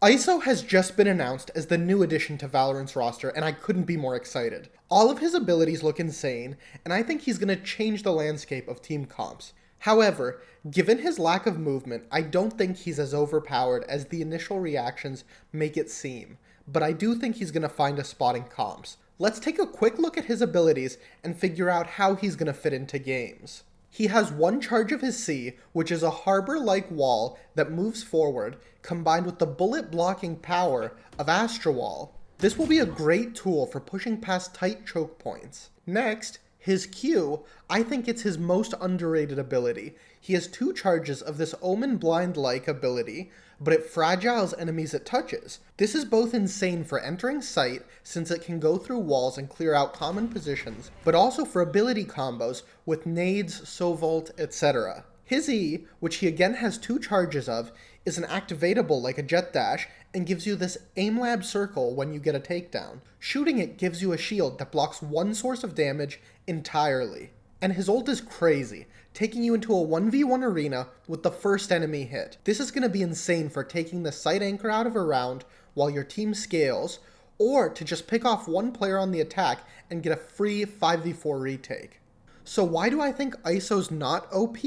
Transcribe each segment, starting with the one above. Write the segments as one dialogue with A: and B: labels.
A: ISO has just been announced as the new addition to Valorant's roster, and I couldn't be more excited. All of his abilities look insane, and I think he's going to change the landscape of team comps. However, given his lack of movement, I don't think he's as overpowered as the initial reactions make it seem, but I do think he's going to find a spot in comps. Let's take a quick look at his abilities and figure out how he's going to fit into games. He has one charge of his C, which is a harbor-like wall that moves forward, combined with the bullet-blocking power of Astra Wall. This will be a great tool for pushing past tight choke points. Next, his Q, I think it's his most underrated ability. He has two charges of this Omen Blind-like ability, but it fragiles enemies it touches. This is both insane for entering sight, since it can go through walls and clear out common positions, but also for ability combos with nades, Sovolt, etc. His E, which he again has two charges of, is an activatable like a jet dash, and gives you this aim lab circle when you get a takedown. Shooting it gives you a shield that blocks one source of damage entirely. And his ult is crazy, taking you into a 1v1 arena with the first enemy hit. This is going to be insane for taking the sight anchor out of a round while your team scales, or to just pick off one player on the attack and get a free 5v4 retake. So why do I think ISO's not OP,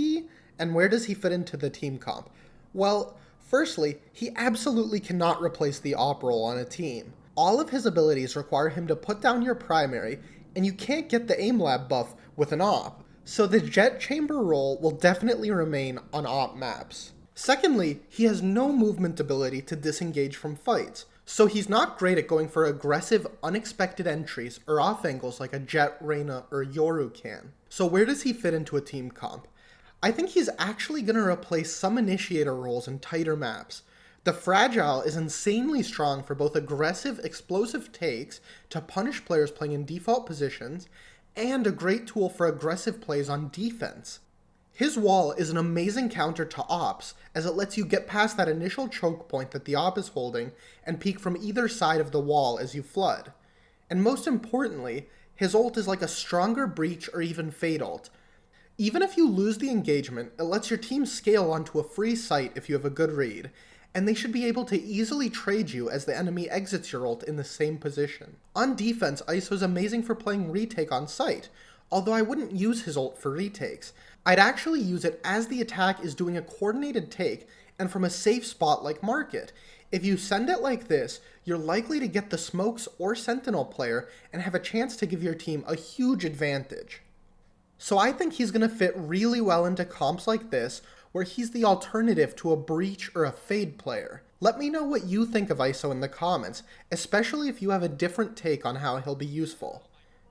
A: and where does he fit into the team comp? Well, firstly, he absolutely cannot replace the op role on a team. All of his abilities require him to put down your primary, and you can't get the aim lab buff with an op, so the jet chamber role will definitely remain on op maps. Secondly, he has no movement ability to disengage from fights, so he's not great at going for aggressive, unexpected entries or off angles like a Jet, Reyna, or Yoru can. So where does he fit into a team comp? I think he's actually going to replace some initiator roles in tighter maps. The Fragile is insanely strong for both aggressive, explosive takes to punish players playing in default positions, and a great tool for aggressive plays on defense. His wall is an amazing counter to ops, as it lets you get past that initial choke point that the op is holding and peek from either side of the wall as you flood. And most importantly, his ult is like a stronger breach or even fade ult. Even if you lose the engagement, it lets your team scale onto a free site if you have a good read, and they should be able to easily trade you as the enemy exits your ult in the same position. On defense, ISO is amazing for playing retake on site, although I wouldn't use his ult for retakes. I'd actually use it as the attack is doing a coordinated take and from a safe spot like market. If you send it like this, you're likely to get the smokes or sentinel player and have a chance to give your team a huge advantage. So I think he's going to fit really well into comps like this, where he's the alternative to a breach or a fade player. Let me know what you think of ISO in the comments, especially if you have a different take on how he'll be useful.